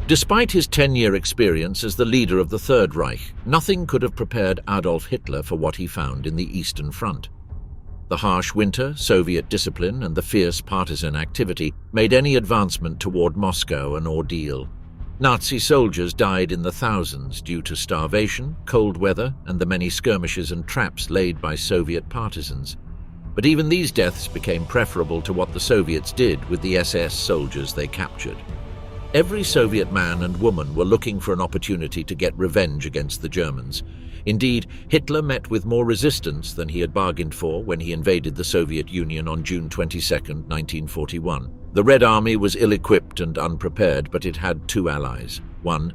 Despite his 10-year experience as the leader of the Third Reich, nothing could have prepared Adolf Hitler for what he found in the Eastern Front. The harsh winter, Soviet discipline, and the fierce partisan activity made any advancement toward Moscow an ordeal. Nazi soldiers died in the thousands due to starvation, cold weather, and the many skirmishes and traps laid by Soviet partisans. But even these deaths became preferable to what the Soviets did with the SS soldiers they captured. Every Soviet man and woman were looking for an opportunity to get revenge against the Germans. Indeed, Hitler met with more resistance than he had bargained for when he invaded the Soviet Union on June 22, 1941. The Red Army was ill-equipped and unprepared, but it had two allies. One,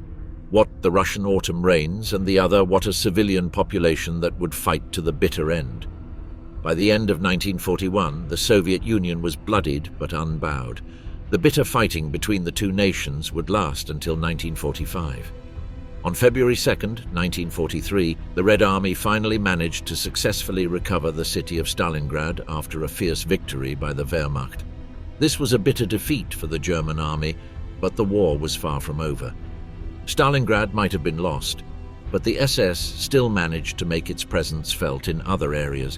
what the Russian autumn rains, and the other, what a civilian population that would fight to the bitter end. By the end of 1941, the Soviet Union was bloodied but unbowed. The bitter fighting between the two nations would last until 1945. On February 2, 1943, the Red Army finally managed to successfully recover the city of Stalingrad after a fierce victory by the Wehrmacht. This was a bitter defeat for the German army, but the war was far from over. Stalingrad might have been lost, but the SS still managed to make its presence felt in other areas.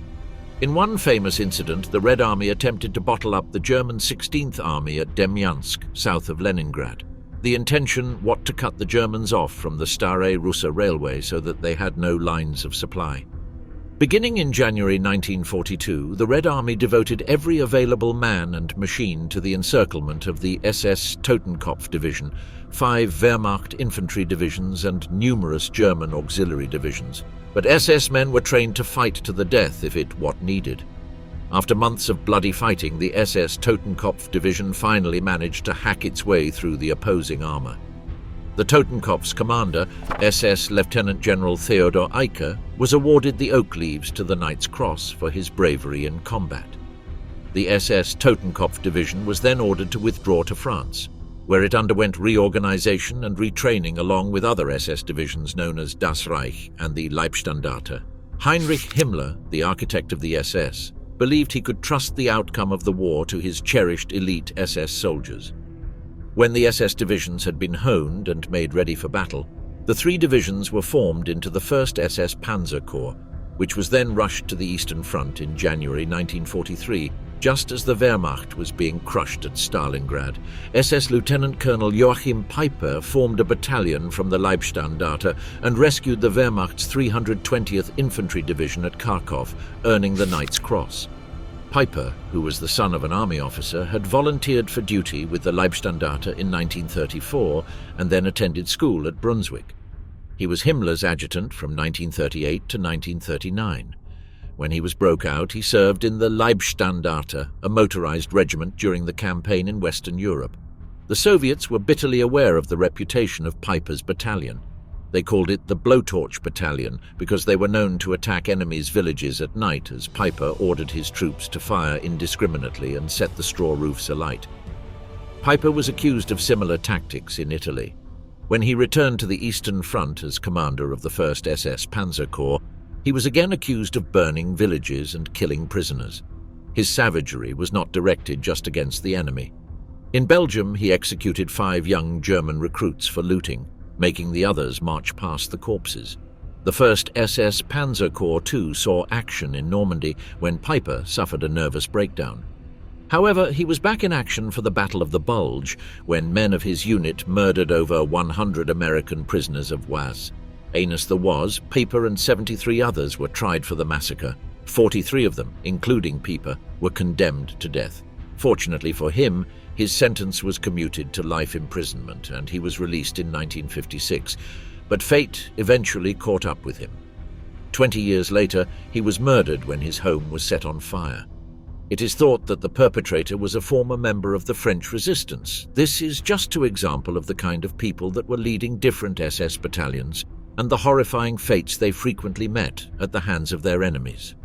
In one famous incident, the Red Army attempted to bottle up the German 16th Army at Demyansk, south of Leningrad. The intention was to cut the Germans off from the Stare Russa railway so that they had no lines of supply. Beginning in January 1942, the Red Army devoted every available man and machine to the encirclement of the SS Totenkopf Division, 5 Wehrmacht infantry divisions, and numerous German auxiliary divisions. But SS men were trained to fight to the death if it was needed. After months of bloody fighting, the SS Totenkopf Division finally managed to hack its way through the opposing armor. The Totenkopf's commander, SS Lieutenant General Theodor Eicke, was awarded the Oak Leaves to the Knight's Cross for his bravery in combat. The SS Totenkopf Division was then ordered to withdraw to France, where it underwent reorganization and retraining along with other SS divisions known as Das Reich and the Leibstandarte. Heinrich Himmler, the architect of the SS, believed he could trust the outcome of the war to his cherished elite SS soldiers. When the SS divisions had been honed and made ready for battle, the 3 divisions were formed into the 1st SS Panzer Corps, which was then rushed to the Eastern Front in January 1943, just as the Wehrmacht was being crushed at Stalingrad. SS Lieutenant Colonel Joachim Peiper formed a battalion from the Leibstandarte and rescued the Wehrmacht's 320th Infantry Division at Kharkov, earning the Knight's Cross. Peiper, who was the son of an army officer, had volunteered for duty with the Leibstandarte in 1934 and then attended school at Brunswick. He was Himmler's adjutant from 1938 to 1939. When he was broke out, he served in the Leibstandarte, a motorized regiment during the campaign in Western Europe. The Soviets were bitterly aware of the reputation of Peiper's battalion. They called it the Blowtorch Battalion because they were known to attack enemies' villages at night as Peiper ordered his troops to fire indiscriminately and set the straw roofs alight. Peiper was accused of similar tactics in Italy. When he returned to the Eastern Front as commander of the 1st SS Panzer Corps, he was again accused of burning villages and killing prisoners. His savagery was not directed just against the enemy. In Belgium, he executed 5 young German recruits for looting, making the others march past the corpses. The 1st SS Panzer Corps too saw action in Normandy when Peiper suffered a nervous breakdown. However, he was back in action for the Battle of the Bulge, when men of his unit murdered over 100 American prisoners of Oise. Heinous the was, Peiper and 73 others were tried for the massacre. 43 of them, including Peiper, were condemned to death. Fortunately for him, his sentence was commuted to life imprisonment and he was released in 1956, but fate eventually caught up with him. 20 years later, he was murdered when his home was set on fire. It is thought that the perpetrator was a former member of the French resistance. This is just 2 examples of the kind of people that were leading different SS battalions and the horrifying fates they frequently met at the hands of their enemies.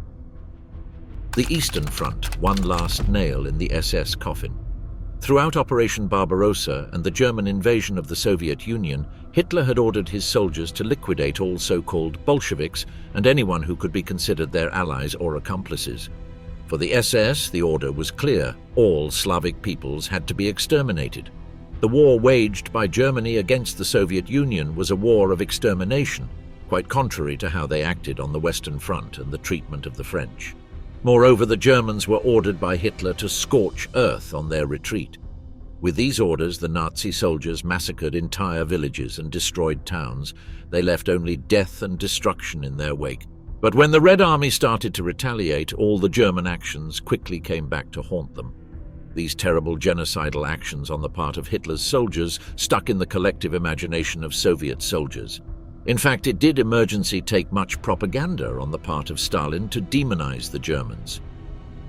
The Eastern Front, one last nail in the SS coffin. Throughout Operation Barbarossa and the German invasion of the Soviet Union, Hitler had ordered his soldiers to liquidate all so-called Bolsheviks and anyone who could be considered their allies or accomplices. For the SS, the order was clear: all Slavic peoples had to be exterminated. The war waged by Germany against the Soviet Union was a war of extermination, quite contrary to how they acted on the Western Front and the treatment of the French. Moreover, the Germans were ordered by Hitler to scorch earth on their retreat. With these orders, the Nazi soldiers massacred entire villages and destroyed towns. They left only death and destruction in their wake. But when the Red Army started to retaliate, all the German actions quickly came back to haunt them. These terrible genocidal actions on the part of Hitler's soldiers stuck in the collective imagination of Soviet soldiers. In fact, it did emergency take much propaganda on the part of Stalin to demonize the Germans.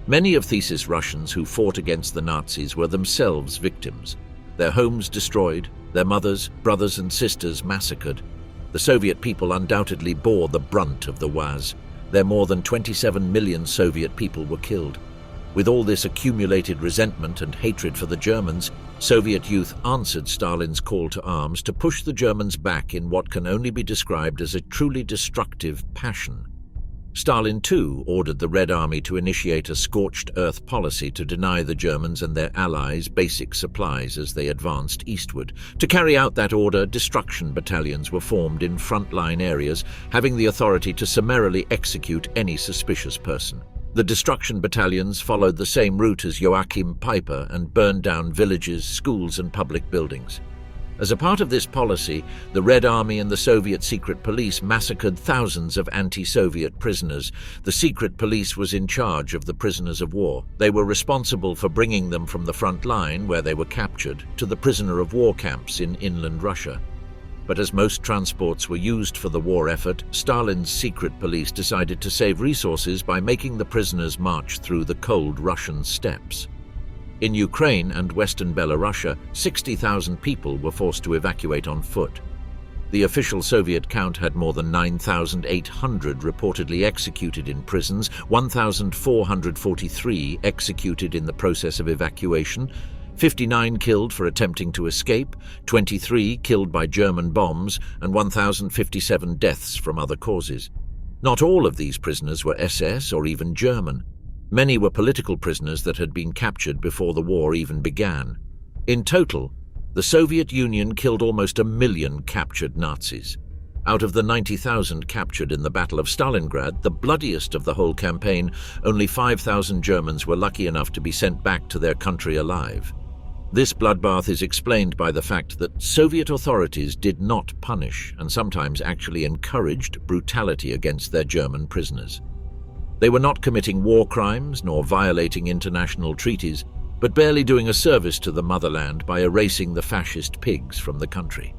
Many of thesis Russians who fought against the Nazis were themselves victims. Their homes destroyed, their mothers, brothers and sisters massacred. The Soviet people undoubtedly bore the brunt of the was. Their more than 27 million Soviet people were killed. With all this accumulated resentment and hatred for the Germans, Soviet youth answered Stalin's call to arms to push the Germans back in what can only be described as a truly destructive passion. Stalin, too, ordered the Red Army to initiate a scorched earth policy to deny the Germans and their allies basic supplies as they advanced eastward. To carry out that order, destruction battalions were formed in frontline areas, having the authority to summarily execute any suspicious person. The destruction battalions followed the same route as Joachim Peiper and burned down villages, schools and public buildings. As a part of this policy, the Red Army and the Soviet secret police massacred thousands of anti-Soviet prisoners. The secret police was in charge of the prisoners of war. They were responsible for bringing them from the front line, where they were captured, to the prisoner of war camps in inland Russia. But as most transports were used for the war effort, Stalin's secret police decided to save resources by making the prisoners march through the cold Russian steppes. In Ukraine and western Belarus, 60,000 people were forced to evacuate on foot. The official Soviet count had more than 9,800 reportedly executed in prisons, 1,443 executed in the process of evacuation, 59 killed for attempting to escape, 23 killed by German bombs, and 1,057 deaths from other causes. Not all of these prisoners were SS or even German. Many were political prisoners that had been captured before the war even began. In total, the Soviet Union killed almost 1 million captured Nazis. Out of the 90,000 captured in the Battle of Stalingrad, the bloodiest of the whole campaign, only 5,000 Germans were lucky enough to be sent back to their country alive. This bloodbath is explained by the fact that Soviet authorities did not punish and sometimes actually encouraged brutality against their German prisoners. They were not committing war crimes nor violating international treaties, but barely doing a service to the motherland by erasing the fascist pigs from the country.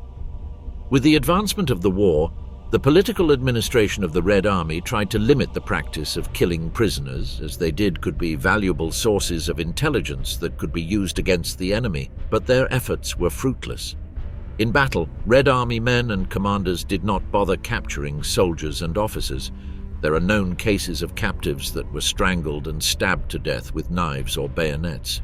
With the advancement of the war, the political administration of the Red Army tried to limit the practice of killing prisoners, as they could be valuable sources of intelligence that could be used against the enemy, but their efforts were fruitless. In battle, Red Army men and commanders did not bother capturing soldiers and officers. There are known cases of captives that were strangled and stabbed to death with knives or bayonets.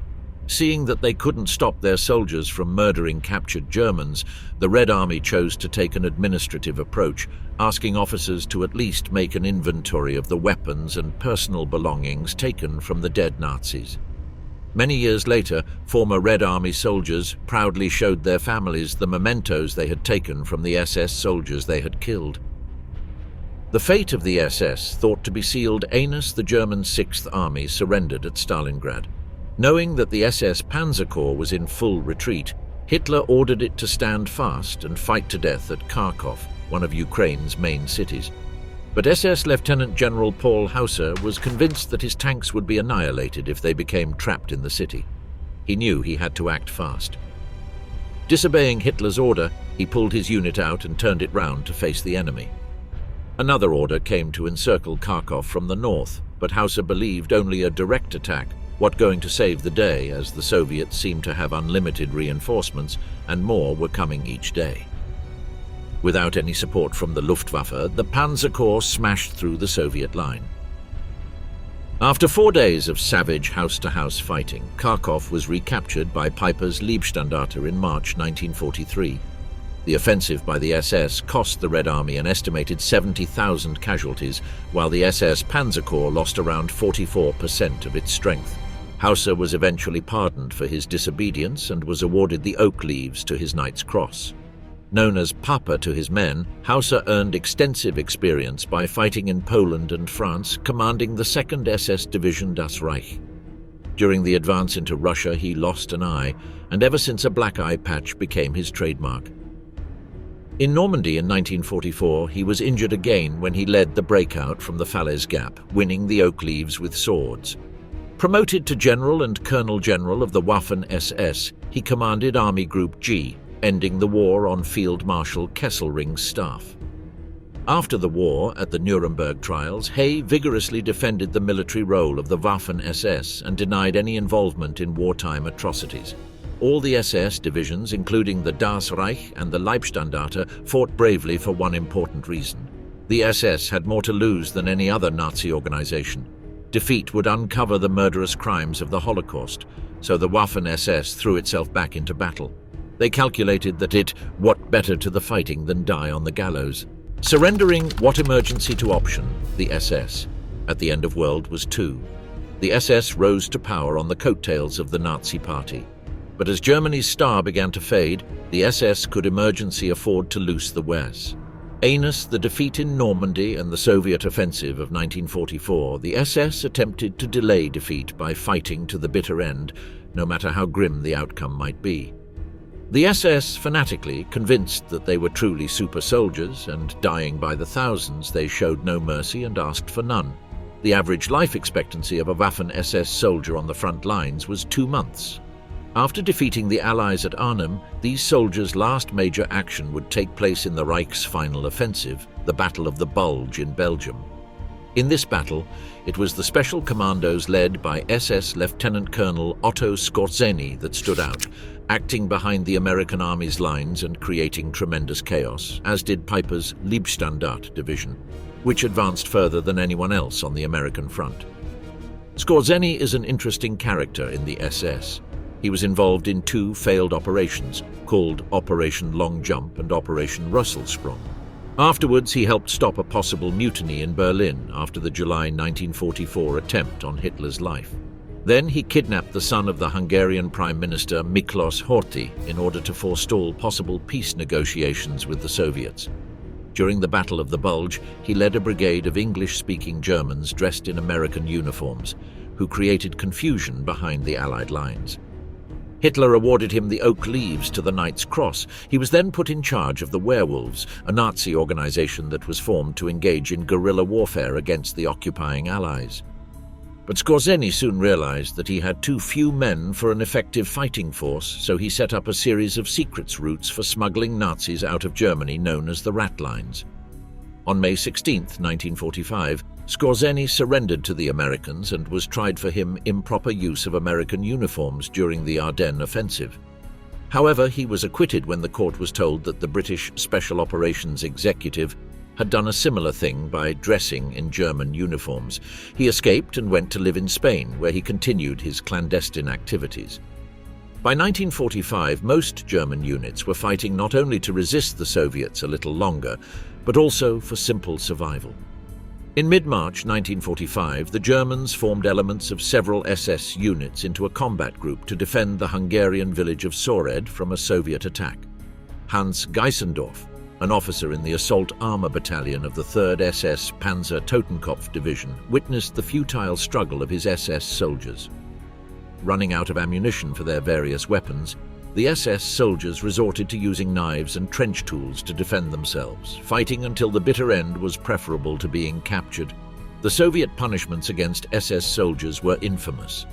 Seeing that they couldn't stop their soldiers from murdering captured Germans, the Red Army chose to take an administrative approach, asking officers to at least make an inventory of the weapons and personal belongings taken from the dead Nazis. Many years later, former Red Army soldiers proudly showed their families the mementos they had taken from the SS soldiers they had killed. The fate of the SS, thought to be sealed anus the German 6th Army, surrendered at Stalingrad. Knowing that the SS Panzer Corps was in full retreat, Hitler ordered it to stand fast and fight to death at Kharkov, one of Ukraine's main cities. But SS Lieutenant General Paul Hauser was convinced that his tanks would be annihilated if they became trapped in the city. He knew he had to act fast. Disobeying Hitler's order, he pulled his unit out and turned it round to face the enemy. Another order came to encircle Kharkov from the north, but Hauser believed only a direct attack was going to save the day, as the Soviets seemed to have unlimited reinforcements and more were coming each day. Without any support from the Luftwaffe, the Panzer Corps smashed through the Soviet line. After 4 days of savage house-to-house fighting, Kharkov was recaptured by Peiper's Leibstandarte in March 1943. The offensive by the SS cost the Red Army an estimated 70,000 casualties, while the SS Panzer Corps lost around 44% of its strength. Hauser was eventually pardoned for his disobedience and was awarded the oak leaves to his Knight's Cross. Known as Papa to his men, Hauser earned extensive experience by fighting in Poland and France, commanding the 2nd SS Division Das Reich. During the advance into Russia, he lost an eye, and ever since a black eye patch became his trademark. In Normandy in 1944, he was injured again when he led the breakout from the Falaise Gap, winning the oak leaves with swords. Promoted to General and Colonel General of the Waffen-SS, he commanded Army Group G, ending the war on Field Marshal Kesselring's staff. After the war, at the Nuremberg trials, Hay vigorously defended the military role of the Waffen-SS and denied any involvement in wartime atrocities. All the SS divisions, including the Das Reich and the Leibstandarte, fought bravely for one important reason. The SS had more to lose than any other Nazi organization. Defeat would uncover the murderous crimes of the Holocaust, so the Waffen-SS threw itself back into battle. They calculated that what better to the fighting than die on the gallows? Surrendering what emergency to option? The SS. At the end of World War II. The SS rose to power on the coattails of the Nazi Party. But as Germany's star began to fade, the SS could emergency afford to loose the West. Anus the defeat in Normandy and the Soviet offensive of 1944, the SS attempted to delay defeat by fighting to the bitter end, no matter how grim the outcome might be. The SS, fanatically convinced that they were truly super soldiers and dying by the thousands, they showed no mercy and asked for none. The average life expectancy of a Waffen-SS soldier on the front lines was 2 months. After defeating the Allies at Arnhem, these soldiers' last major action would take place in the Reich's final offensive, the Battle of the Bulge in Belgium. In this battle, it was the special commandos led by SS Lieutenant Colonel Otto Skorzeny that stood out, acting behind the American Army's lines and creating tremendous chaos, as did Piper's Leibstandarte division, which advanced further than anyone else on the American front. Skorzeny is an interesting character in the SS. He was involved in 2 failed operations, called Operation Long Jump and Operation Russelsprung. Afterwards, he helped stop a possible mutiny in Berlin after the July 1944 attempt on Hitler's life. Then he kidnapped the son of the Hungarian Prime Minister Miklos Horthy in order to forestall possible peace negotiations with the Soviets. During the Battle of the Bulge, he led a brigade of English-speaking Germans dressed in American uniforms, who created confusion behind the Allied lines. Hitler awarded him the Oak Leaves to the Knight's Cross. He was then put in charge of the Werewolves, a Nazi organization that was formed to engage in guerrilla warfare against the occupying Allies. But Skorzeny soon realized that he had too few men for an effective fighting force, so he set up a series of secrets routes for smuggling Nazis out of Germany known as the Rat Lines. On May 16, 1945, Skorzeny surrendered to the Americans and was tried for improper use of American uniforms during the Ardennes offensive. However, he was acquitted when the court was told that the British Special Operations Executive had done a similar thing by dressing in German uniforms. He escaped and went to live in Spain, where he continued his clandestine activities. By 1945, most German units were fighting not only to resist the Soviets a little longer, but also for simple survival. In mid-March 1945, the Germans formed elements of several SS units into a combat group to defend the Hungarian village of Sored from a Soviet attack. Hans Geisendorf, an officer in the Assault Armor Battalion of the 3rd SS Panzer Totenkopf Division, witnessed the futile struggle of his SS soldiers. Running out of ammunition for their various weapons, the SS soldiers resorted to using knives and trench tools to defend themselves, fighting until the bitter end was preferable to being captured. The Soviet punishments against SS soldiers were infamous.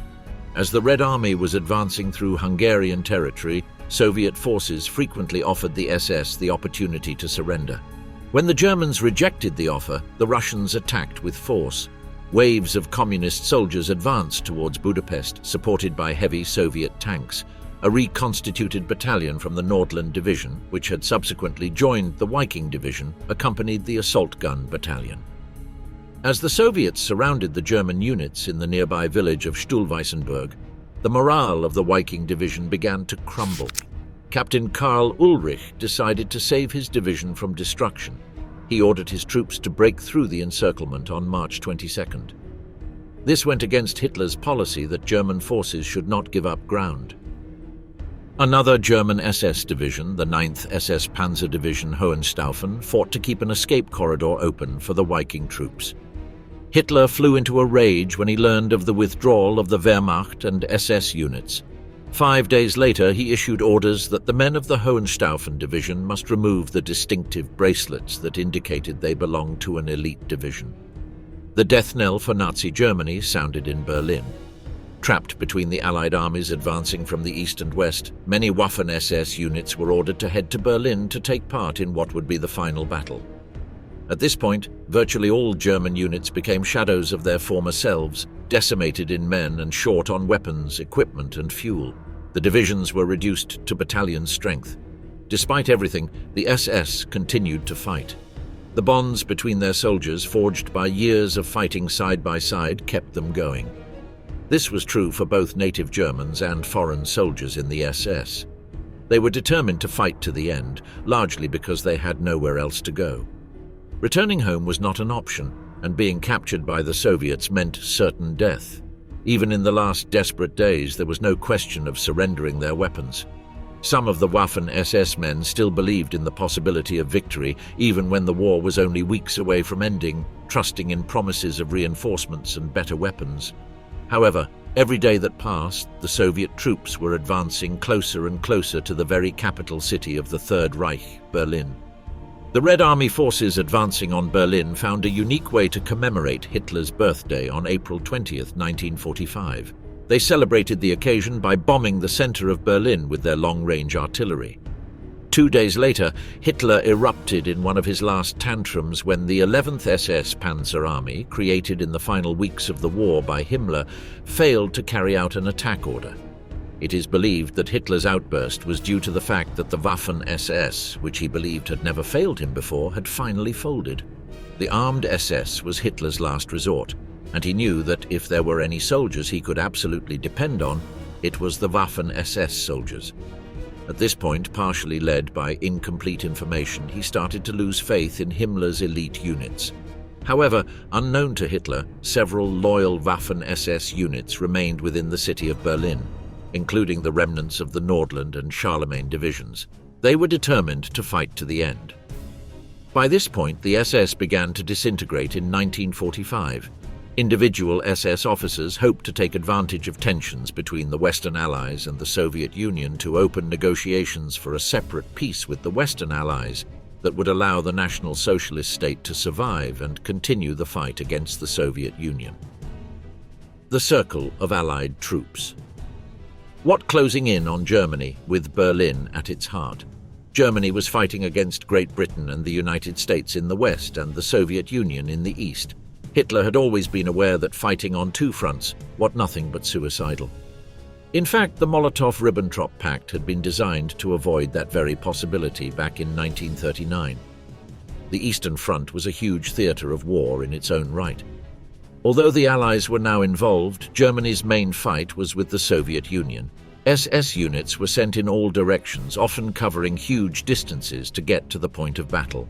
As the Red Army was advancing through Hungarian territory, Soviet forces frequently offered the SS the opportunity to surrender. When the Germans rejected the offer, the Russians attacked with force. Waves of communist soldiers advanced towards Budapest, supported by heavy Soviet tanks. A reconstituted battalion from the Nordland Division, which had subsequently joined the Viking Division, accompanied the assault gun battalion. As the Soviets surrounded the German units in the nearby village of Stuhlweissenburg, the morale of the Viking Division began to crumble. Captain Karl Ulrich decided to save his division from destruction. He ordered his troops to break through the encirclement on March 22nd. This went against Hitler's policy that German forces should not give up ground. Another German SS division, the 9th SS Panzer Division Hohenstaufen, fought to keep an escape corridor open for the Viking troops. Hitler flew into a rage when he learned of the withdrawal of the Wehrmacht and SS units. 5 days later, he issued orders that the men of the Hohenstaufen division must remove the distinctive bracelets that indicated they belonged to an elite division. The death knell for Nazi Germany sounded in Berlin. Trapped between the Allied armies advancing from the east and west, many Waffen-SS units were ordered to head to Berlin to take part in what would be the final battle. At this point, virtually all German units became shadows of their former selves, decimated in men and short on weapons, equipment and fuel. The divisions were reduced to battalion strength. Despite everything, the SS continued to fight. The bonds between their soldiers, forged by years of fighting side by side, kept them going. This was true for both native Germans and foreign soldiers in the SS. They were determined to fight to the end, largely because they had nowhere else to go. Returning home was not an option, and being captured by the Soviets meant certain death. Even in the last desperate days, there was no question of surrendering their weapons. Some of the Waffen-SS men still believed in the possibility of victory, even when the war was only weeks away from ending, trusting in promises of reinforcements and better weapons. However, every day that passed, the Soviet troops were advancing closer and closer to the very capital city of the Third Reich, Berlin. The Red Army forces advancing on Berlin found a unique way to commemorate Hitler's birthday on April 20th, 1945. They celebrated the occasion by bombing the center of Berlin with their long-range artillery. 2 days later, Hitler erupted in one of his last tantrums when the 11th SS Panzer Army, created in the final weeks of the war by Himmler, failed to carry out an attack order. It is believed that Hitler's outburst was due to the fact that the Waffen-SS, which he believed had never failed him before, had finally folded. The armed SS was Hitler's last resort, and he knew that if there were any soldiers he could absolutely depend on, it was the Waffen-SS soldiers. At this point, partially led by incomplete information, he started to lose faith in Himmler's elite units. However, unknown to Hitler, several loyal Waffen-SS units remained within the city of Berlin, including the remnants of the Nordland and Charlemagne divisions. They were determined to fight to the end. By this point, the SS began to disintegrate in 1945. Individual SS officers hoped to take advantage of tensions between the Western Allies and the Soviet Union to open negotiations for a separate peace with the Western Allies that would allow the National Socialist state to survive and continue the fight against the Soviet Union. The circle of Allied troops. What closing in on Germany, with Berlin at its heart? Germany was fighting against Great Britain and the United States in the west and the Soviet Union in the east. Hitler had always been aware that fighting on two fronts was nothing but suicidal. In fact, the Molotov-Ribbentrop Pact had been designed to avoid that very possibility back in 1939. The Eastern Front was a huge theatre of war in its own right. Although the Allies were now involved, Germany's main fight was with the Soviet Union. SS units were sent in all directions, often covering huge distances to get to the point of battle.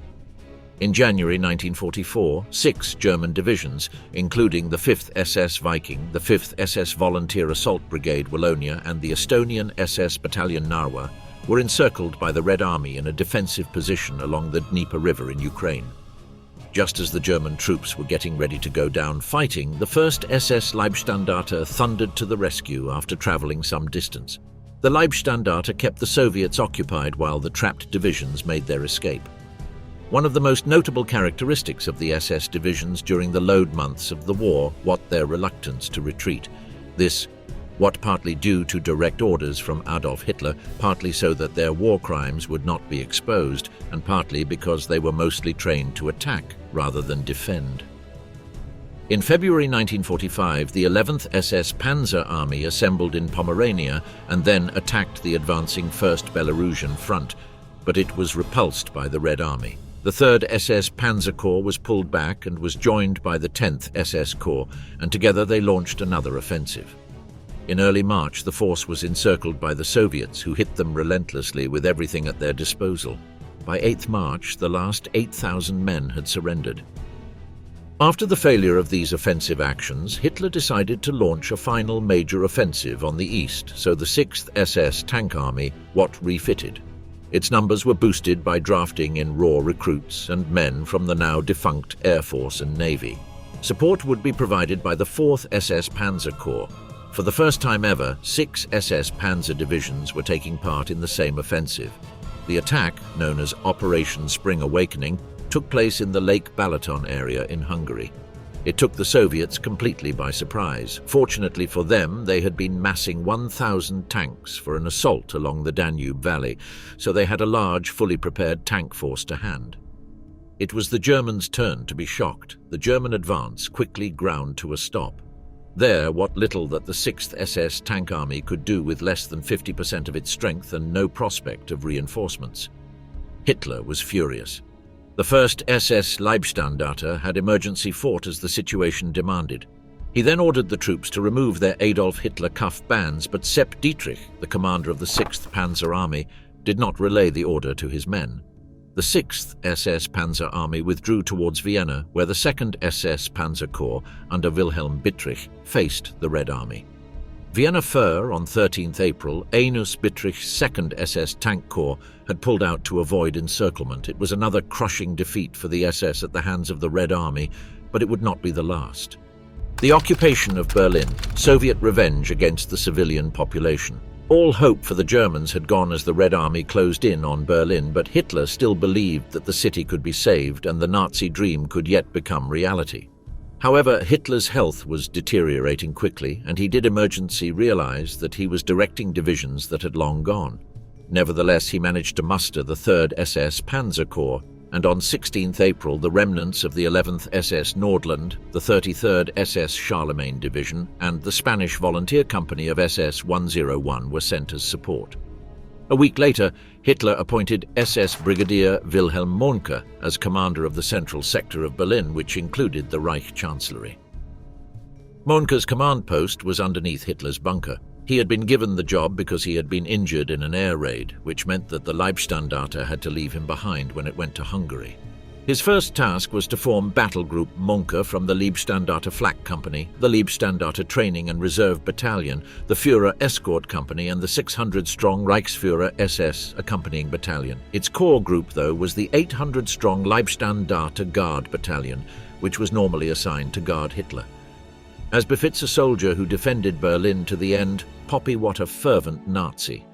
In January 1944, 6 German divisions, including the 5th SS Viking, the 5th SS Volunteer Assault Brigade Wallonia and the Estonian SS Battalion Narwa, were encircled by the Red Army in a defensive position along the Dnieper River in Ukraine. Just as the German troops were getting ready to go down fighting, the 1st SS Leibstandarte thundered to the rescue after traveling some distance. The Leibstandarte kept the Soviets occupied while the trapped divisions made their escape. One of the most notable characteristics of the SS divisions during the load months of the war was their reluctance to retreat. This was partly due to direct orders from Adolf Hitler, partly so that their war crimes would not be exposed, and partly because they were mostly trained to attack rather than defend. In February 1945, the 11th SS Panzer Army assembled in Pomerania and then attacked the advancing 1st Belarusian Front, but it was repulsed by the Red Army. The 3rd SS Panzer Corps was pulled back and was joined by the 10th SS Corps, and together they launched another offensive. In early March, the force was encircled by the Soviets, who hit them relentlessly with everything at their disposal. By 8th March, the last 8,000 men had surrendered. After the failure of these offensive actions, Hitler decided to launch a final major offensive on the east, so the 6th SS Tank Army was refitted. Its numbers were boosted by drafting in raw recruits and men from the now defunct Air Force and Navy. Support would be provided by the 4th SS Panzer Corps. For the first time ever, 6 SS Panzer divisions were taking part in the same offensive. The attack, known as Operation Spring Awakening, took place in the Lake Balaton area in Hungary. It took the Soviets completely by surprise. Fortunately for them, they had been massing 1,000 tanks for an assault along the Danube Valley, so they had a large, fully prepared tank force to hand. It was the Germans' turn to be shocked. The German advance quickly ground to a stop. There, what little that the 6th SS Tank Army could do with less than 50% of its strength and no prospect of reinforcements. Hitler was furious. The 1st SS Leibstandarte had emergency fought as the situation demanded. He then ordered the troops to remove their Adolf Hitler cuff bands, but Sepp Dietrich, the commander of the 6th Panzer Army, did not relay the order to his men. The 6th SS Panzer Army withdrew towards Vienna, where the 2nd SS Panzer Corps, under Wilhelm Bittrich, faced the Red Army. Vienna Föhr on 13th April, Einus Bittrich's 2nd SS Tank Corps had pulled out to avoid encirclement. It was another crushing defeat for the SS at the hands of the Red Army, but it would not be the last. The occupation of Berlin, Soviet revenge against the civilian population. All hope for the Germans had gone as the Red Army closed in on Berlin, but Hitler still believed that the city could be saved and the Nazi dream could yet become reality. However, Hitler's health was deteriorating quickly, and he did emergency realize that he was directing divisions that had long gone. Nevertheless, he managed to muster the 3rd SS Panzer Corps, and on 16th April the remnants of the 11th SS Nordland, the 33rd SS Charlemagne Division, and the Spanish Volunteer Company of SS 101 were sent as support. A week later, Hitler appointed SS Brigadier Wilhelm Mohnke as commander of the central sector of Berlin, which included the Reich Chancellery. Mohnke's command post was underneath Hitler's bunker. He had been given the job because he had been injured in an air raid, which meant that the Leibstandarte had to leave him behind when it went to Hungary. His first task was to form Battle Group Mohnke from the Leibstandarte Flak Company, the Leibstandarte Training and Reserve Battalion, the Führer Escort Company, and the 600-strong Reichsführer SS accompanying battalion. Its core group, though, was the 800-strong Leibstandarte Guard Battalion, which was normally assigned to guard Hitler. As befits a soldier who defended Berlin to the end, Poppy was a fervent Nazi.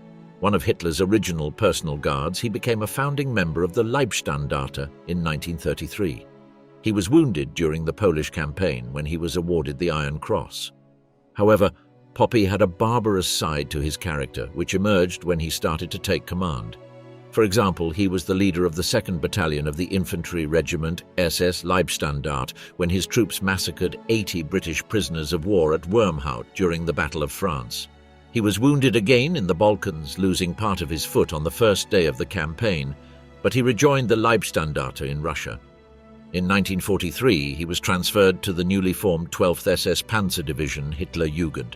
One of Hitler's original personal guards, he became a founding member of the Leibstandarte in 1933. He was wounded during the Polish campaign when he was awarded the Iron Cross. However, Poppy had a barbarous side to his character, which emerged when he started to take command. For example, he was the leader of the 2nd Battalion of the Infantry Regiment SS Leibstandarte when his troops massacred 80 British prisoners of war at Wormhout during the Battle of France. He was wounded again in the Balkans, losing part of his foot on the first day of the campaign, but he rejoined the Leibstandarte in Russia. In 1943, he was transferred to the newly formed 12th SS Panzer Division Hitlerjugend.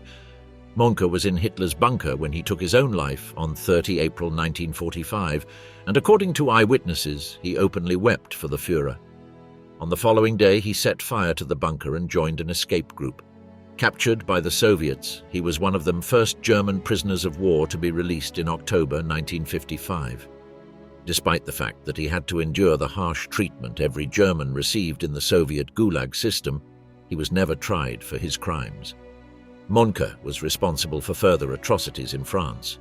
Mohnke was in Hitler's bunker when he took his own life on 30 April 1945, and according to eyewitnesses, he openly wept for the Führer. On the following day, he set fire to the bunker and joined an escape group. Captured by the Soviets, he was one of the first German prisoners of war to be released in October 1955. Despite the fact that he had to endure the harsh treatment every German received in the Soviet Gulag system, he was never tried for his crimes. Mohnke was responsible for further atrocities in France.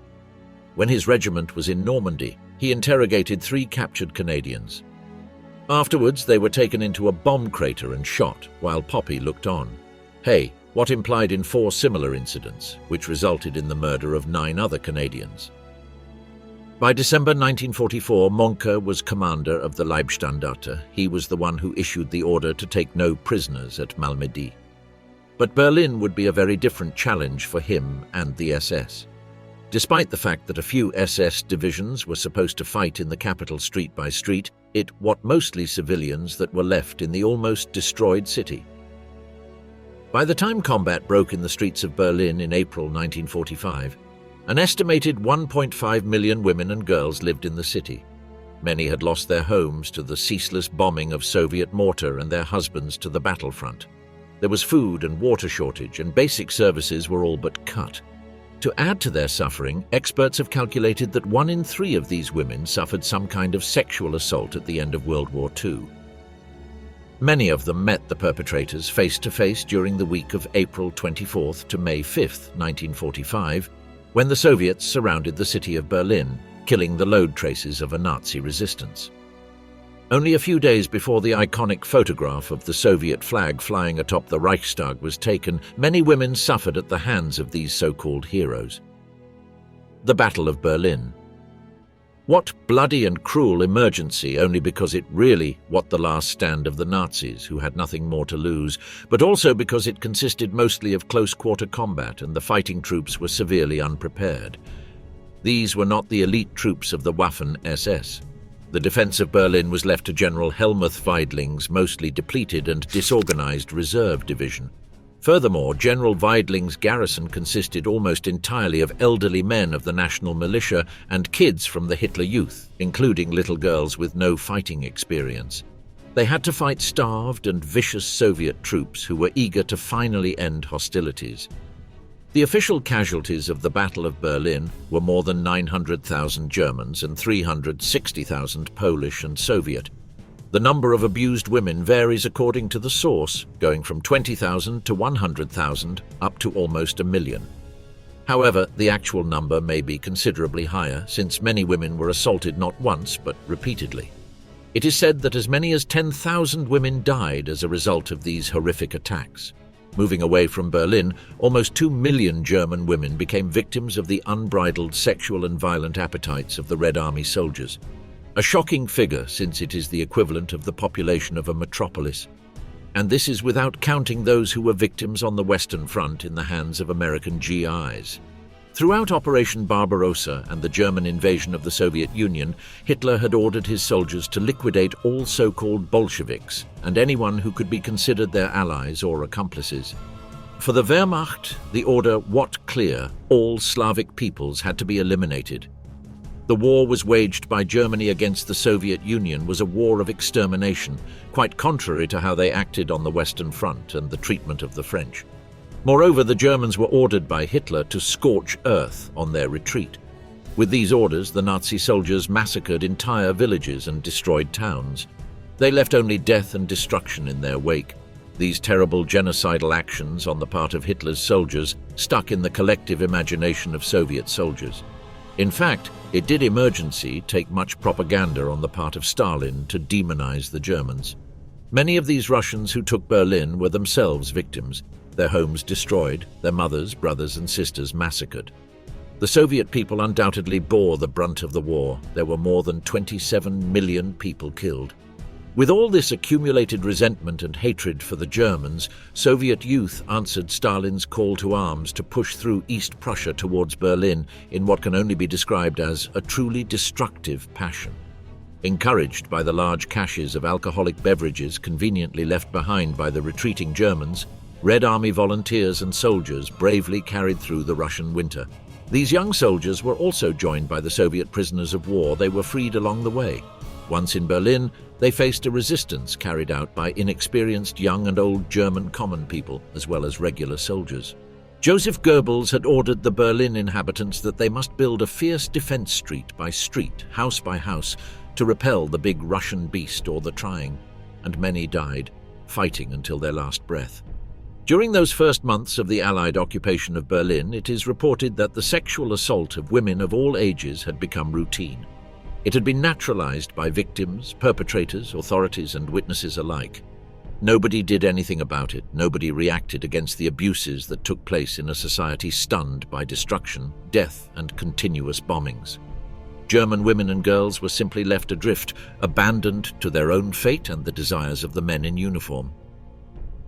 When his regiment was in Normandy, he interrogated 3 captured Canadians. Afterwards, they were taken into a bomb crater and shot, while Poppy looked on. What implied in 4 similar incidents, which resulted in the murder of 9 other Canadians. By December 1944, Mohnke was commander of the Leibstandarte. He was the one who issued the order to take no prisoners at Malmedy. But Berlin would be a very different challenge for him and the SS. Despite the fact that a few SS divisions were supposed to fight in the capital street by street, it was mostly civilians that were left in the almost destroyed city. By the time combat broke in the streets of Berlin in April 1945, an estimated 1.5 million women and girls lived in the city. Many had lost their homes to the ceaseless bombing of Soviet mortar and their husbands to the battlefront. There was food and water shortage, and basic services were all but cut. To add to their suffering, experts have calculated that 1 in 3 of these women suffered some kind of sexual assault at the end of World War II. Many of them met the perpetrators face-to-face during the week of April 24th to May 5th, 1945, when the Soviets surrounded the city of Berlin, killing the lode traces of a Nazi resistance. Only a few days before the iconic photograph of the Soviet flag flying atop the Reichstag was taken, many women suffered at the hands of these so-called heroes. The Battle of Berlin. What bloody and cruel emergency, only because it really was the last stand of the Nazis, who had nothing more to lose, but also because it consisted mostly of close-quarter combat and the fighting troops were severely unprepared. These were not the elite troops of the Waffen-SS. The defense of Berlin was left to General Helmuth Weidling's mostly depleted and disorganized reserve division. Furthermore, General Weidling's garrison consisted almost entirely of elderly men of the national militia and kids from the Hitler Youth, including little girls with no fighting experience. They had to fight starved and vicious Soviet troops who were eager to finally end hostilities. The official casualties of the Battle of Berlin were more than 900,000 Germans and 360,000 Polish and Soviet. The number of abused women varies according to the source, going from 20,000 to 100,000 up to almost 1 million. However, the actual number may be considerably higher, since many women were assaulted not once but repeatedly. It is said that as many as 10,000 women died as a result of these horrific attacks. Moving away from Berlin, almost 2 million German women became victims of the unbridled sexual and violent appetites of the Red Army soldiers. A shocking figure, since it is the equivalent of the population of a metropolis. And this is without counting those who were victims on the Western Front in the hands of American GIs. Throughout Operation Barbarossa and the German invasion of the Soviet Union, Hitler had ordered his soldiers to liquidate all so-called Bolsheviks and anyone who could be considered their allies or accomplices. For the Wehrmacht, the order was clear: all Slavic peoples had to be eliminated. The war was waged by Germany against the Soviet Union was a war of extermination, quite contrary to how they acted on the Western Front and the treatment of the French. Moreover, the Germans were ordered by Hitler to scorch earth on their retreat. With these orders, the Nazi soldiers massacred entire villages and destroyed towns. They left only death and destruction in their wake. These terrible genocidal actions on the part of Hitler's soldiers stuck in the collective imagination of Soviet soldiers. In fact, it did emergency take much propaganda on the part of Stalin to demonize the Germans. Many of these Russians who took Berlin were themselves victims, their homes destroyed, their mothers, brothers and sisters massacred. The Soviet people undoubtedly bore the brunt of the war. There were more than 27 million people killed. With all this accumulated resentment and hatred for the Germans, Soviet youth answered Stalin's call to arms to push through East Prussia towards Berlin in what can only be described as a truly destructive passion. Encouraged by the large caches of alcoholic beverages conveniently left behind by the retreating Germans, Red Army volunteers and soldiers bravely carried through the Russian winter. These young soldiers were also joined by the Soviet prisoners of war. They were freed along the way. Once in Berlin, they faced a resistance carried out by inexperienced young and old German common people, as well as regular soldiers. Joseph Goebbels had ordered the Berlin inhabitants that they must build a fierce defense street by street, house by house, to repel the big Russian beast or the trying, and many died, fighting until their last breath. During those first months of the Allied occupation of Berlin, it is reported that the sexual assault of women of all ages had become routine. It had been naturalized by victims, perpetrators, authorities, and witnesses alike. Nobody did anything about it. Nobody reacted against the abuses that took place in a society stunned by destruction, death, and continuous bombings. German women and girls were simply left adrift, abandoned to their own fate and the desires of the men in uniform.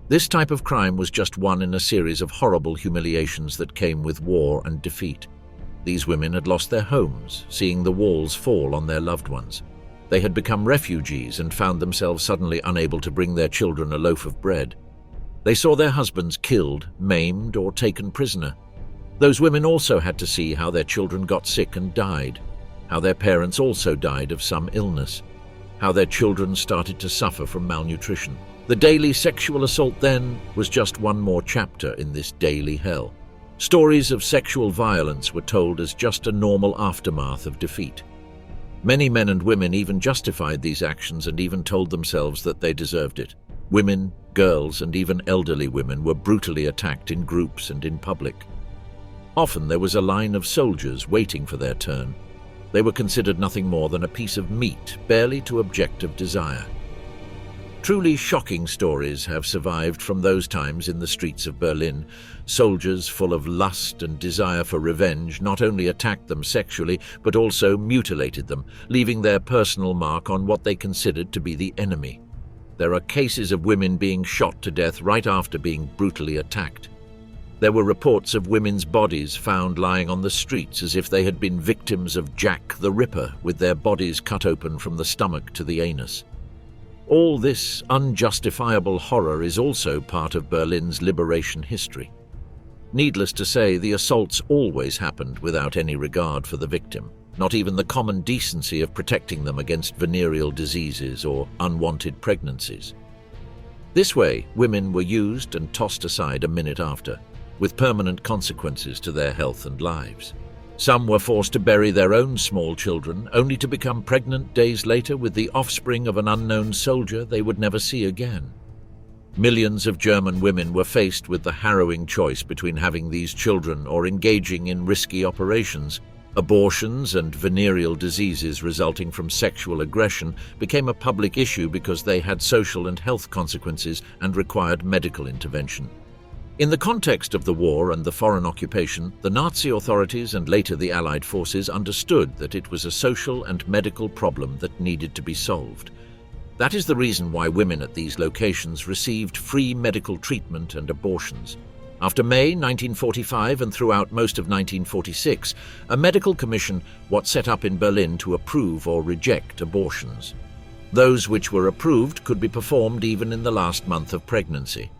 This type of crime was just one in a series of horrible humiliations that came with war and defeat. These women had lost their homes, seeing the walls fall on their loved ones. They had become refugees and found themselves suddenly unable to bring their children a loaf of bread. They saw their husbands killed, maimed, or taken prisoner. Those women also had to see how their children got sick and died. how their parents also died of some illness, how their children started to suffer from malnutrition. The daily sexual assault then was just one more chapter in this daily hell. Stories of sexual violence were told as just a normal aftermath of defeat. Many men and women even justified these actions and even told themselves that they deserved it. Women, girls, and even elderly women were brutally attacked in groups and in public. Often there was a line of soldiers waiting for their turn. They were considered nothing more than a piece of meat, barely to objective desire. Truly shocking stories have survived from those times in the streets of Berlin. Soldiers full of lust and desire for revenge not only attacked them sexually, but also mutilated them, leaving their personal mark on what they considered to be the enemy. There are cases of women being shot to death right after being brutally attacked. There were reports of women's bodies found lying on the streets as if they had been victims of Jack the Ripper, with their bodies cut open from the stomach to the anus. All this unjustifiable horror is also part of Berlin's liberation history. Needless to say, the assaults always happened without any regard for the victim, not even the common decency of protecting them against venereal diseases or unwanted pregnancies. This way, women were used and tossed aside a minute after, with permanent consequences to their health and lives. Some were forced to bury their own small children, only to become pregnant days later with the offspring of an unknown soldier they would never see again. Millions of German women were faced with the harrowing choice between having these children or engaging in risky operations. Abortions and venereal diseases resulting from sexual aggression became a public issue because they had social and health consequences and required medical intervention. In the context of the war and the foreign occupation, the Nazi authorities and later the Allied forces understood that it was a social and medical problem that needed to be solved. That is the reason why women at these locations received free medical treatment and abortions. After May 1945 and throughout most of 1946, a medical commission was set up in Berlin to approve or reject abortions. Those which were approved could be performed even in the last month of pregnancy.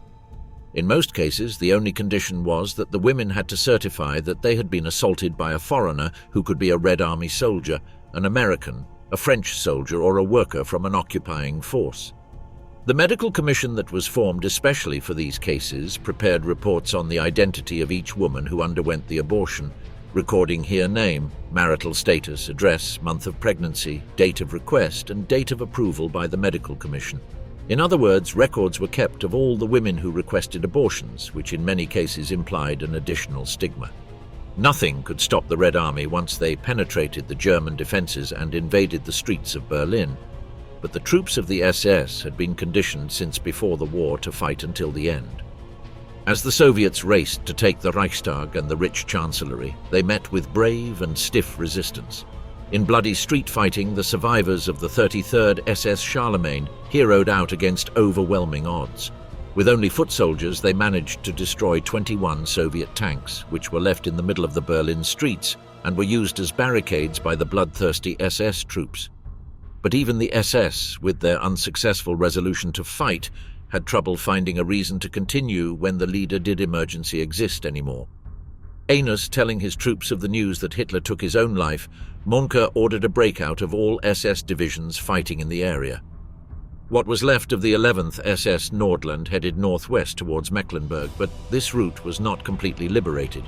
In most cases, the only condition was that the women had to certify that they had been assaulted by a foreigner who could be a Red Army soldier, an American, a French soldier, or a worker from an occupying force. The medical commission that was formed especially for these cases prepared reports on the identity of each woman who underwent the abortion, recording her name, marital status, address, month of pregnancy, date of request, and date of approval by the medical commission. In other words, records were kept of all the women who requested abortions, which in many cases implied an additional stigma. Nothing could stop the Red Army once they penetrated the German defenses and invaded the streets of Berlin. But the troops of the SS had been conditioned since before the war to fight until the end. As the Soviets raced to take the Reichstag and the rich chancellery, they met with brave and stiff resistance. In bloody street fighting, the survivors of the 33rd SS Charlemagne heroed out against overwhelming odds. With only foot soldiers, they managed to destroy 21 Soviet tanks, which were left in the middle of the Berlin streets and were used as barricades by the bloodthirsty SS troops. But even the SS, with their unsuccessful resolution to fight, had trouble finding a reason to continue when the leader did emergency exist anymore. Anus telling his troops of the news that Hitler took his own life, Mohnke ordered a breakout of all SS divisions fighting in the area. What was left of the 11th SS Nordland headed northwest towards Mecklenburg, but this route was not completely liberated.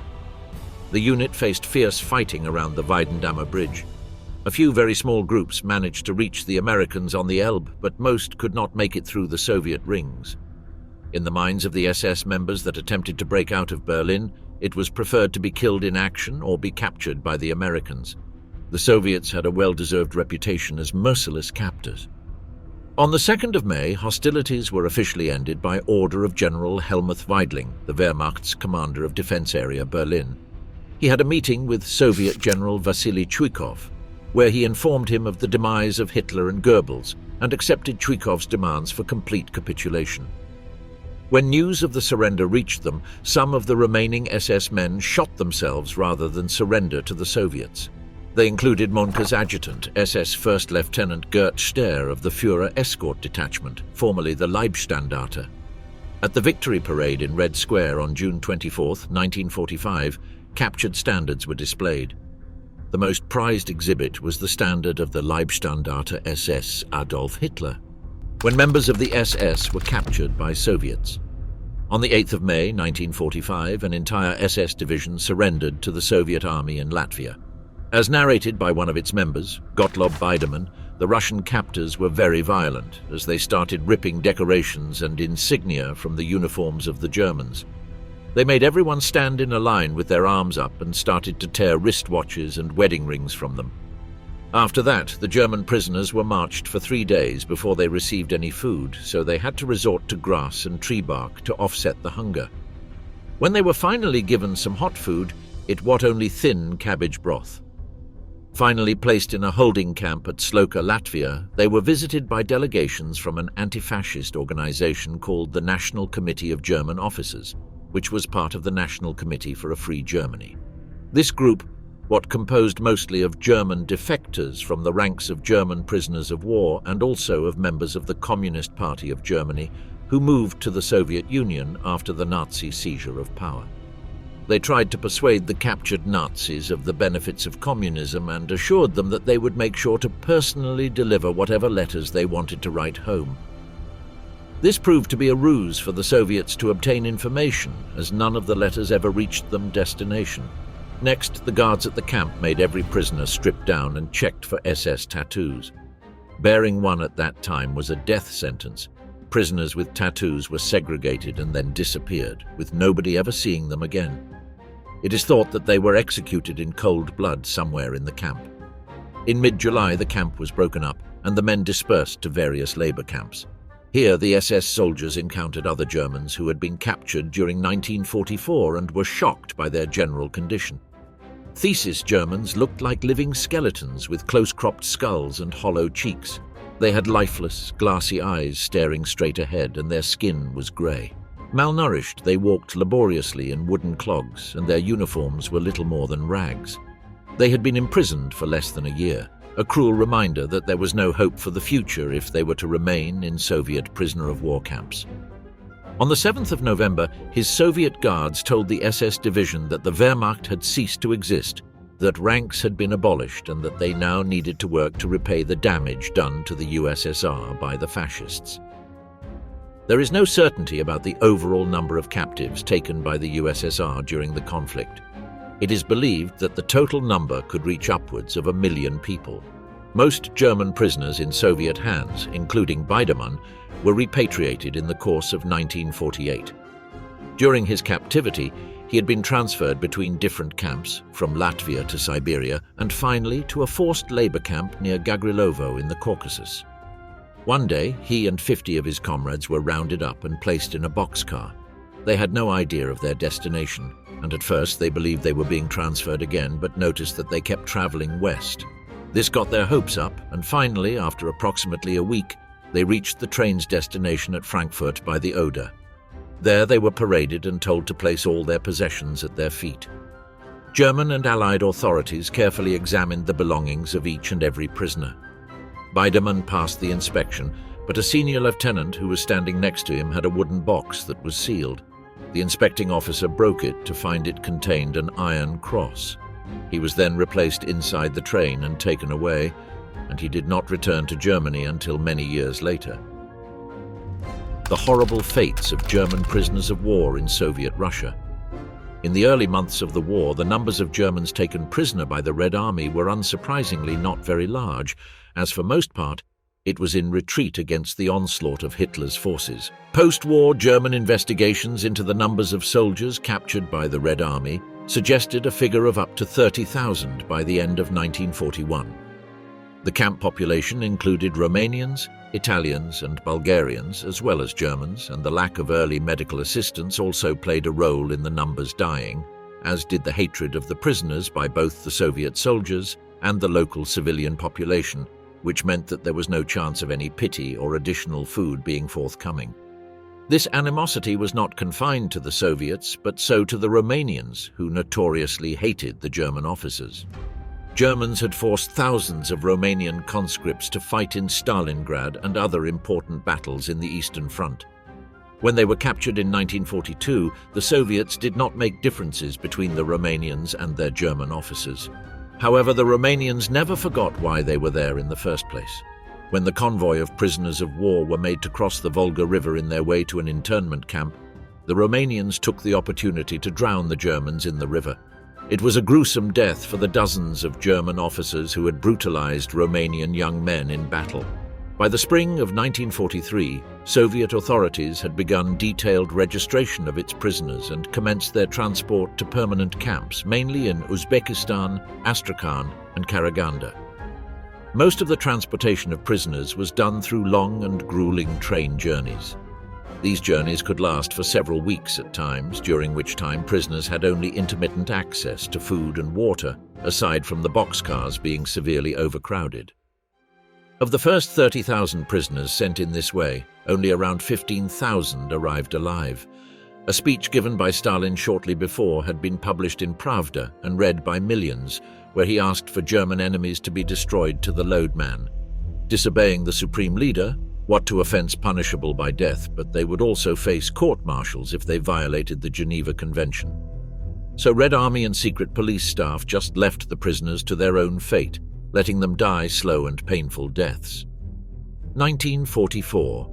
The unit faced fierce fighting around the Weidendammer Bridge. A few very small groups managed to reach the Americans on the Elbe, but most could not make it through the Soviet rings. In the minds of the SS members that attempted to break out of Berlin, it was preferred to be killed in action or be captured by the Americans. The Soviets had a well-deserved reputation as merciless captors. On the 2nd of May, hostilities were officially ended by order of General Helmuth Weidling, the Wehrmacht's commander of Defense Area Berlin. He had a meeting with Soviet General Vasily Chuikov, where he informed him of the demise of Hitler and Goebbels and accepted Chuikov's demands for complete capitulation. When news of the surrender reached them, some of the remaining SS men shot themselves rather than surrender to the Soviets. They included Mohnke's adjutant, SS First Lieutenant Gert Stehr of the Führer Escort Detachment, formerly the Leibstandarte. At the Victory Parade in Red Square on June 24, 1945, captured standards were displayed. The most prized exhibit was the standard of the Leibstandarte SS Adolf Hitler, when members of the SS were captured by Soviets. On the 8th of May 1945, an entire SS division surrendered to the Soviet army in Latvia. As narrated by one of its members, Gottlob Biedermann, the Russian captors were very violent as they started ripping decorations and insignia from the uniforms of the Germans. They made everyone stand in a line with their arms up and started to tear wristwatches and wedding rings from them. After that, the German prisoners were marched for 3 days before they received any food, so they had to resort to grass and tree bark to offset the hunger. When they were finally given some hot food, it was only thin cabbage broth. Finally placed in a holding camp at Sloka, Latvia, they were visited by delegations from an anti-fascist organization called the National Committee of German Officers, which was part of the National Committee for a Free Germany. This group, what composed mostly of German defectors from the ranks of German prisoners of war and also of members of the Communist Party of Germany, who moved to the Soviet Union after the Nazi seizure of power. They tried to persuade the captured Nazis of the benefits of communism and assured them that they would make sure to personally deliver whatever letters they wanted to write home. This proved to be a ruse for the Soviets to obtain information, as none of the letters ever reached them destination. Next, the guards at the camp made every prisoner strip down and checked for SS tattoos. Bearing one at that time was a death sentence. Prisoners with tattoos were segregated and then disappeared, with nobody ever seeing them again. It is thought that they were executed in cold blood somewhere in the camp. In mid-July, the camp was broken up and the men dispersed to various labor camps. Here, the SS soldiers encountered other Germans who had been captured during 1944 and were shocked by their general condition. Thesis Germans looked like living skeletons with close-cropped skulls and hollow cheeks. They had lifeless, glassy eyes staring straight ahead, and their skin was grey. Malnourished, they walked laboriously in wooden clogs, and their uniforms were little more than rags. They had been imprisoned for less than a year, a cruel reminder that there was no hope for the future if they were to remain in Soviet prisoner-of-war camps. On the 7th of November, his Soviet guards told the SS division that the Wehrmacht had ceased to exist, that ranks had been abolished, and that they now needed to work to repay the damage done to the USSR by the fascists. There is no certainty about the overall number of captives taken by the USSR during the conflict. It is believed that the total number could reach upwards of 1 million people. Most German prisoners in Soviet hands, including Biedermann, were repatriated in the course of 1948. During his captivity, he had been transferred between different camps, from Latvia to Siberia, and finally to a forced labor camp near Gagrilovo in the Caucasus. One day, he and 50 of his comrades were rounded up and placed in a boxcar. They had no idea of their destination, and at first they believed they were being transferred again, but noticed that they kept traveling west. This got their hopes up, and finally, after approximately a week, they reached the train's destination at Frankfurt by the Oder. There they were paraded and told to place all their possessions at their feet. German and Allied authorities carefully examined the belongings of each and every prisoner. Biedermann passed the inspection, but a senior lieutenant who was standing next to him had a wooden box that was sealed. The inspecting officer broke it to find it contained an iron cross. He was then replaced inside the train and taken away, and he did not return to Germany until many years later. The horrible fates of German prisoners of war in Soviet Russia. In the early months of the war, the numbers of Germans taken prisoner by the Red Army were unsurprisingly not very large, as for most part, it was in retreat against the onslaught of Hitler's forces. Post-war German investigations into the numbers of soldiers captured by the Red Army suggested a figure of up to 30,000 by the end of 1941. The camp population included Romanians, Italians and Bulgarians, as well as Germans, and the lack of early medical assistance also played a role in the numbers dying, as did the hatred of the prisoners by both the Soviet soldiers and the local civilian population, which meant that there was no chance of any pity or additional food being forthcoming. This animosity was not confined to the Soviets, but so to the Romanians, who notoriously hated the German officers. Germans had forced thousands of Romanian conscripts to fight in Stalingrad and other important battles in the Eastern Front. When they were captured in 1942, the Soviets did not make differences between the Romanians and their German officers. However, the Romanians never forgot why they were there in the first place. When the convoy of prisoners of war were made to cross the Volga River in their way to an internment camp, the Romanians took the opportunity to drown the Germans in the river. It was a gruesome death for the dozens of German officers who had brutalized Romanian young men in battle. By the spring of 1943, Soviet authorities had begun detailed registration of its prisoners and commenced their transport to permanent camps, mainly in Uzbekistan, Astrakhan, and Karaganda. Most of the transportation of prisoners was done through long and grueling train journeys. These journeys could last for several weeks at times, during which time prisoners had only intermittent access to food and water, aside from the boxcars being severely overcrowded. Of the first 30,000 prisoners sent in this way, only around 15,000 arrived alive. A speech given by Stalin shortly before had been published in Pravda and read by millions, where he asked for German enemies to be destroyed to the loadman. Disobeying the supreme leader, what to offense punishable by death, but they would also face court-martials if they violated the Geneva Convention. So Red Army and secret police staff just left the prisoners to their own fate, letting them die slow and painful deaths. 1944.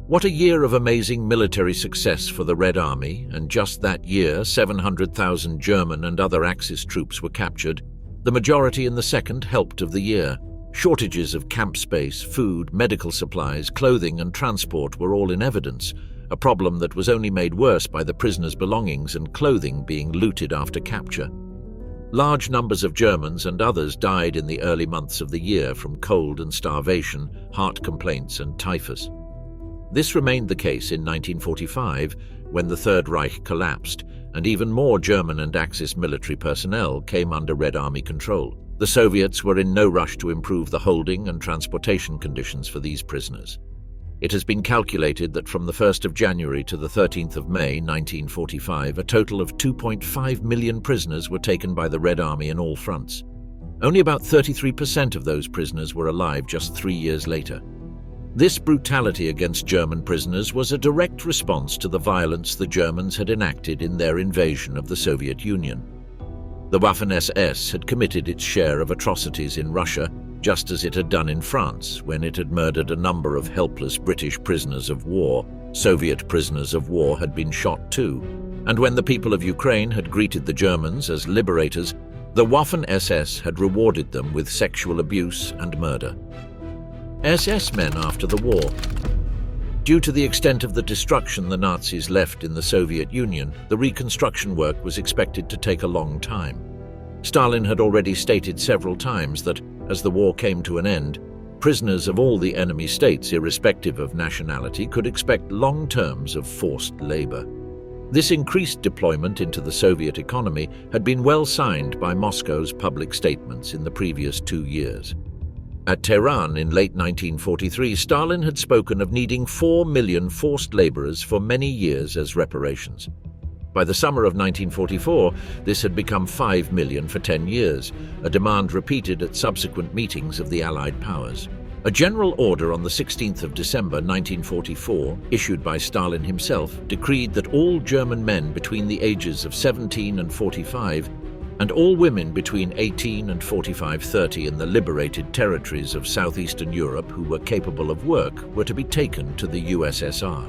What a year of amazing military success for the Red Army, and just that year 700,000 German and other Axis troops were captured, the majority in the second helped of the year. Shortages of camp space, food, medical supplies, clothing and transport were all in evidence, a problem that was only made worse by the prisoners' belongings and clothing being looted after capture. Large numbers of Germans and others died in the early months of the year from cold and starvation, heart complaints and typhus. This remained the case in 1945, when the Third Reich collapsed, and even more German and Axis military personnel came under Red Army control. The Soviets were in no rush to improve the holding and transportation conditions for these prisoners. It has been calculated that from the 1st of January to the 13th of May 1945, a total of 2.5 million prisoners were taken by the Red Army in all fronts. Only about 33% of those prisoners were alive just 3 years later. This brutality against German prisoners was a direct response to the violence the Germans had enacted in their invasion of the Soviet Union. The Waffen-SS had committed its share of atrocities in Russia, just as it had done in France when it had murdered a number of helpless British prisoners of war. Soviet prisoners of war had been shot too, and when the people of Ukraine had greeted the Germans as liberators, the Waffen-SS had rewarded them with sexual abuse and murder. SS men after the war. Due to the extent of the destruction the Nazis left in the Soviet Union, the reconstruction work was expected to take a long time. Stalin had already stated several times that, as the war came to an end, prisoners of all the enemy states, irrespective of nationality, could expect long terms of forced labor. This increased deployment into the Soviet economy had been well signed by Moscow's public statements in the previous 2 years. At Tehran in late 1943, Stalin had spoken of needing 4 million forced laborers for many years as reparations. By the summer of 1944, this had become 5 million for 10 years, a demand repeated at subsequent meetings of the Allied powers. A general order on the 16th of December 1944, issued by Stalin himself, decreed that all German men between the ages of 17 and 45 and all women between 18 and 45-30 in the liberated territories of southeastern Europe who were capable of work were to be taken to the USSR.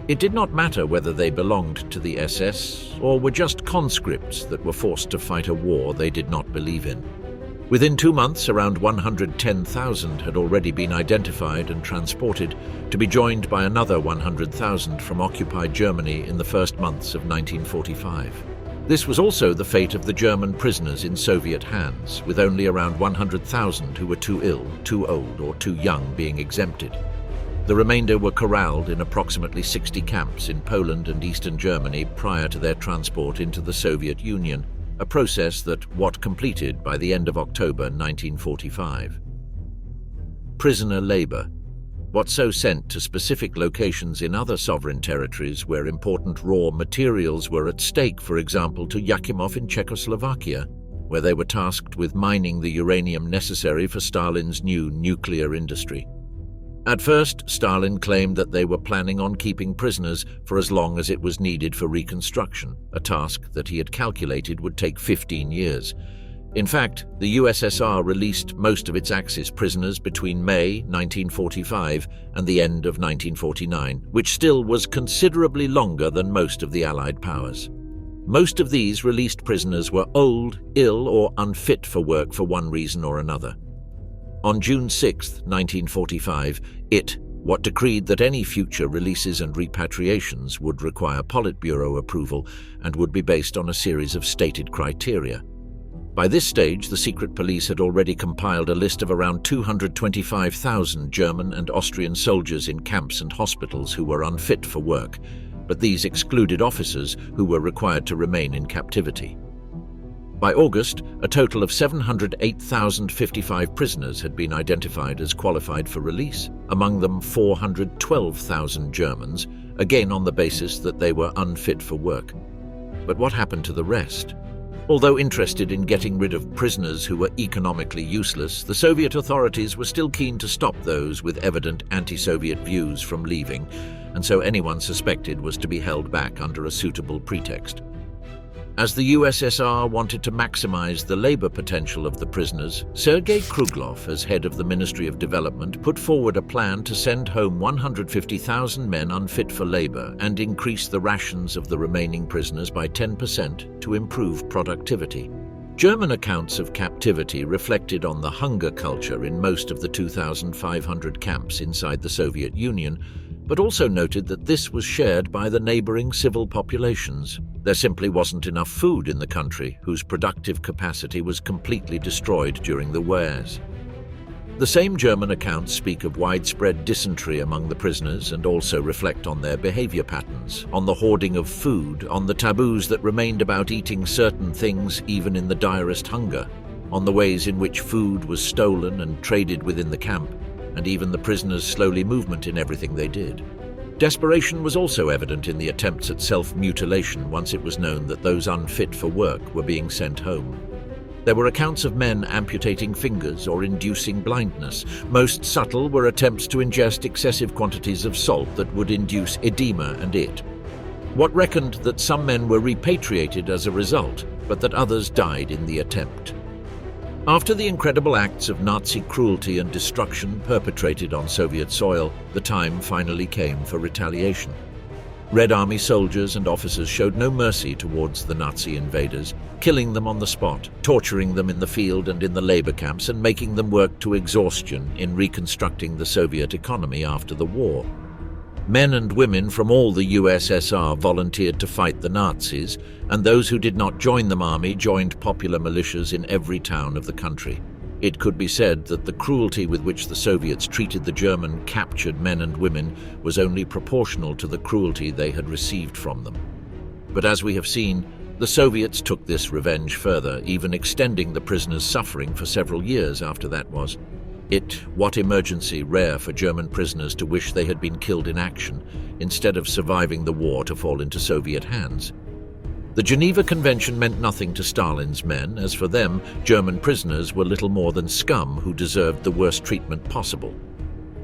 It did not matter whether they belonged to the SS or were just conscripts that were forced to fight a war they did not believe in. Within 2 months, around 110,000 had already been identified and transported, to be joined by another 100,000 from occupied Germany in the first months of 1945. This was also the fate of the German prisoners in Soviet hands, with only around 100,000 who were too ill, too old, or too young being exempted. The remainder were corralled in approximately 60 camps in Poland and Eastern Germany prior to their transport into the Soviet Union, a process that was completed by the end of October 1945. Prisoner labor. Whatso sent to specific locations in other sovereign territories where important raw materials were at stake, for example to Yakimov in Czechoslovakia, where they were tasked with mining the uranium necessary for Stalin's new nuclear industry. At first, Stalin claimed that they were planning on keeping prisoners for as long as it was needed for reconstruction, a task that he had calculated would take 15 years. In fact, the USSR released most of its Axis prisoners between May 1945 and the end of 1949, which still was considerably longer than most of the Allied powers. Most of these released prisoners were old, ill, or unfit for work for one reason or another. On June 6, 1945, what decreed that any future releases and repatriations would require Politburo approval and would be based on a series of stated criteria. By this stage, the secret police had already compiled a list of around 225,000 German and Austrian soldiers in camps and hospitals who were unfit for work, but these excluded officers who were required to remain in captivity. By August, a total of 708,055 prisoners had been identified as qualified for release, among them 412,000 Germans, again on the basis that they were unfit for work. But what happened to the rest? Although interested in getting rid of prisoners who were economically useless, the Soviet authorities were still keen to stop those with evident anti-Soviet views from leaving, and so anyone suspected was to be held back under a suitable pretext. As the USSR wanted to maximize the labor potential of the prisoners, Sergei Kruglov, as head of the Ministry of Development, put forward a plan to send home 150,000 men unfit for labor and increase the rations of the remaining prisoners by 10% to improve productivity. German accounts of captivity reflected on the hunger culture in most of the 2,500 camps inside the Soviet Union, but also noted that this was shared by the neighboring civil populations. There simply wasn't enough food in the country, whose productive capacity was completely destroyed during the wars. The same German accounts speak of widespread dysentery among the prisoners and also reflect on their behavior patterns, on the hoarding of food, on the taboos that remained about eating certain things even in the direst hunger, on the ways in which food was stolen and traded within the camp, and even the prisoners' slowly movement in everything they did. Desperation was also evident in the attempts at self-mutilation once it was known that those unfit for work were being sent home. There were accounts of men amputating fingers or inducing blindness. Most subtle were attempts to ingest excessive quantities of salt that would induce edema and it. What reckoned that some men were repatriated as a result, but that others died in the attempt. After the incredible acts of Nazi cruelty and destruction perpetrated on Soviet soil, the time finally came for retaliation. Red Army soldiers and officers showed no mercy towards the Nazi invaders, killing them on the spot, torturing them in the field and in the labor camps, and making them work to exhaustion in reconstructing the Soviet economy after the war. Men and women from all the USSR volunteered to fight the Nazis, and those who did not join the army joined popular militias in every town of the country. It could be said that the cruelty with which the Soviets treated the German captured men and women was only proportional to the cruelty they had received from them. But as we have seen, the Soviets took this revenge further, even extending the prisoners' suffering for several years after that was. What emergency rare for German prisoners to wish they had been killed in action, instead of surviving the war to fall into Soviet hands. The Geneva Convention meant nothing to Stalin's men, as for them, German prisoners were little more than scum who deserved the worst treatment possible.